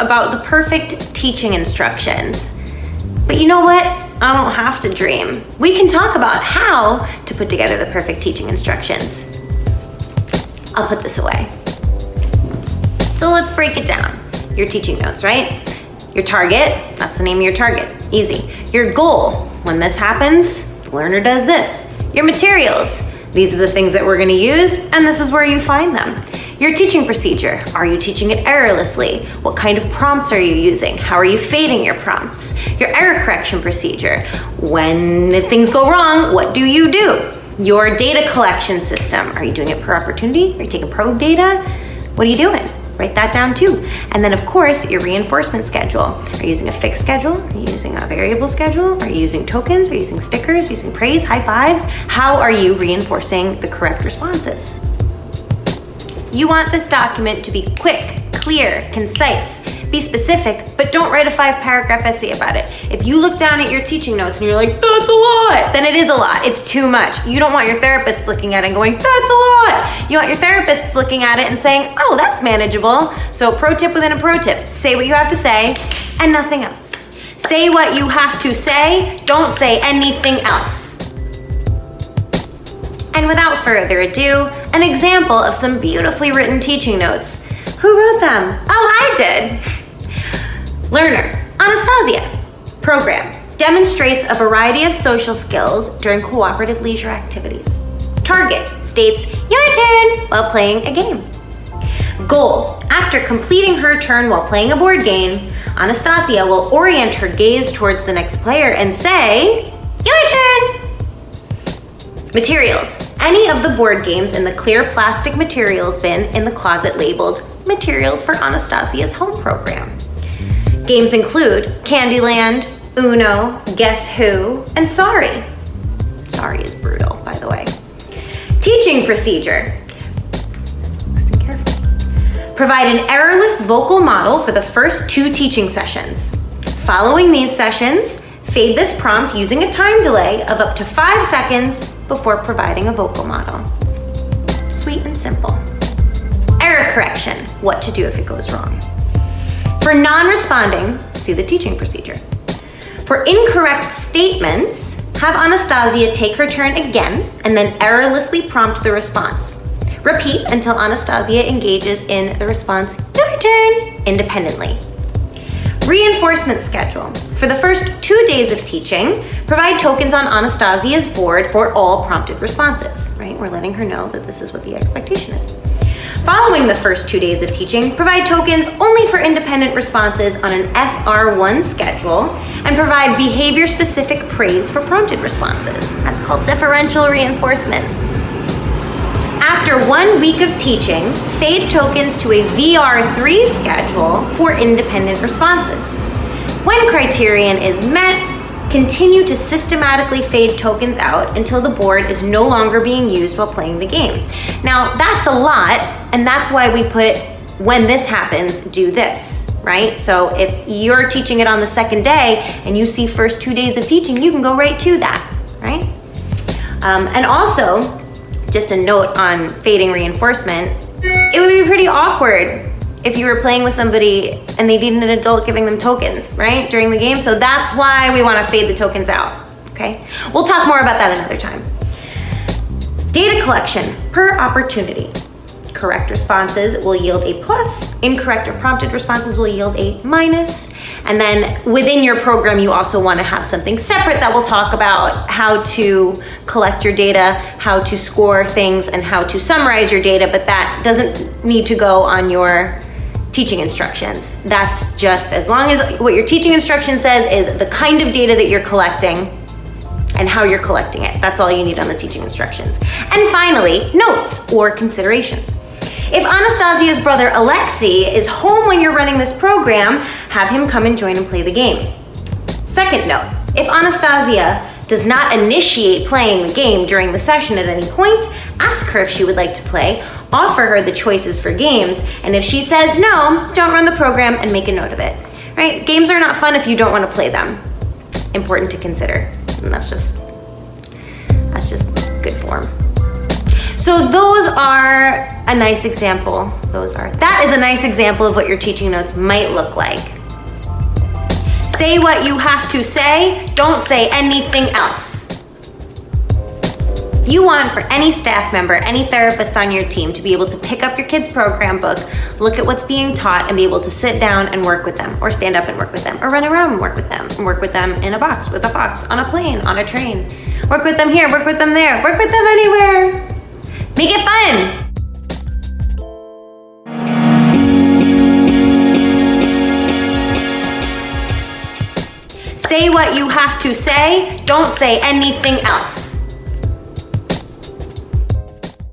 about the perfect teaching instructions. But you know what? I don't have to dream. We can talk about how to put together the perfect teaching instructions. I'll put this away. So let's break it down. Your teaching notes, right? Your target, that's the name of your target, easy. Your goal, when this happens, the learner does this. Your materials, these are the things that we're gonna use, and this is where you find them. Your teaching procedure, are you teaching it errorlessly? What kind of prompts are you using? How are you fading your prompts? Your error correction procedure, when things go wrong, what do you do? Your data collection system, are you doing it per opportunity? Are you taking ProT data? What are you doing? Write that down too. And then of course, your reinforcement schedule. Are you using a fixed schedule? Are you using a variable schedule? Are you using tokens? Are you using stickers? Are you using praise, high fives? How are you reinforcing the correct responses? You want this document to be quick, clear, concise. Be specific, but don't write a 5-paragraph essay about it. If you look down at your teaching notes and you're like, that's a lot, then it is a lot. It's too much. You don't want your therapist looking at it and going, that's a lot. You want your therapist looking at it and saying, oh, that's manageable. So pro tip within a pro tip. Say what you have to say and nothing else. Say what you have to say. Don't say anything else. And without further ado, an example of some beautifully written teaching notes. Who wrote them? Oh, I did. Learner, Anastasia. Program, demonstrates a variety of social skills during cooperative leisure activities. Target, states, your turn, while playing a game. Goal, after completing her turn while playing a board game, Anastasia will orient her gaze towards the next player and say, your turn. Materials, any of the board games in the clear plastic materials bin in the closet labeled Materials for Anastasia's Home Program. Games include Candyland, Uno, Guess Who, and Sorry. Sorry is brutal, by the way. Teaching procedure. Listen carefully. Provide an errorless vocal model for the first 2 teaching sessions. Following these sessions, fade this prompt using a time delay of up to 5 seconds before providing a vocal model. Sweet and simple. Error correction, what to do if it goes wrong. For non-responding, see the teaching procedure. For incorrect statements, have Anastasia take her turn again and then errorlessly prompt the response. Repeat until Anastasia engages in the response, your turn, independently. Reinforcement schedule. For the first 2 days of teaching, provide tokens on Anastasia's board for all prompted responses, right? We're letting her know that this is what the expectation is. Following the first 2 days of teaching, provide tokens only for independent responses on an FR1 schedule and provide behavior-specific praise for prompted responses. That's called differential reinforcement. After 1 week of teaching, fade tokens to a VR3 schedule for independent responses. When criterion is met, continue to systematically fade tokens out until the board is no longer being used while playing the game. Now, that's a lot, and that's why we put, when this happens, do this, right? So if you're teaching it on the second day and you see first 2 days of teaching, you can go right to that, right? And also, just a note on fading reinforcement, it would be pretty awkward if you were playing with somebody and they needed an adult giving them tokens, right, during the game. So that's why we want to fade the tokens out, okay? We'll talk more about that another time. Data collection per opportunity. Correct responses will yield a plus, incorrect or prompted responses will yield a minus. And then within your program, you also want to have something separate that will talk about how to collect your data, how to score things, and how to summarize your data, but that doesn't need to go on your teaching instructions. That's just, as long as what your teaching instruction says is the kind of data that you're collecting and how you're collecting it. That's all you need on the teaching instructions. And finally, notes or considerations. If Anastasia's brother Alexei is home when you're running this program, have him come and join and play the game. Second note, if Anastasia does not initiate playing the game during the session at any point, ask her if she would like to play, offer her the choices for games, and if she says no, don't run the program and make a note of it, right? Games are not fun if you don't want to play them. Important to consider, and that's just good form. So those are a nice example. That is a nice example of what your teaching notes might look like. Say what you have to say, don't say anything else. You want for any staff member, any therapist on your team to be able to pick up your kid's program book, look at what's being taught, and be able to sit down and work with them, or stand up and work with them, or run around and work with them in a box, with a fox, on a plane, on a train. Work with them here, work with them there, work with them anywhere. Make it fun. Say what you have to say, don't say anything else.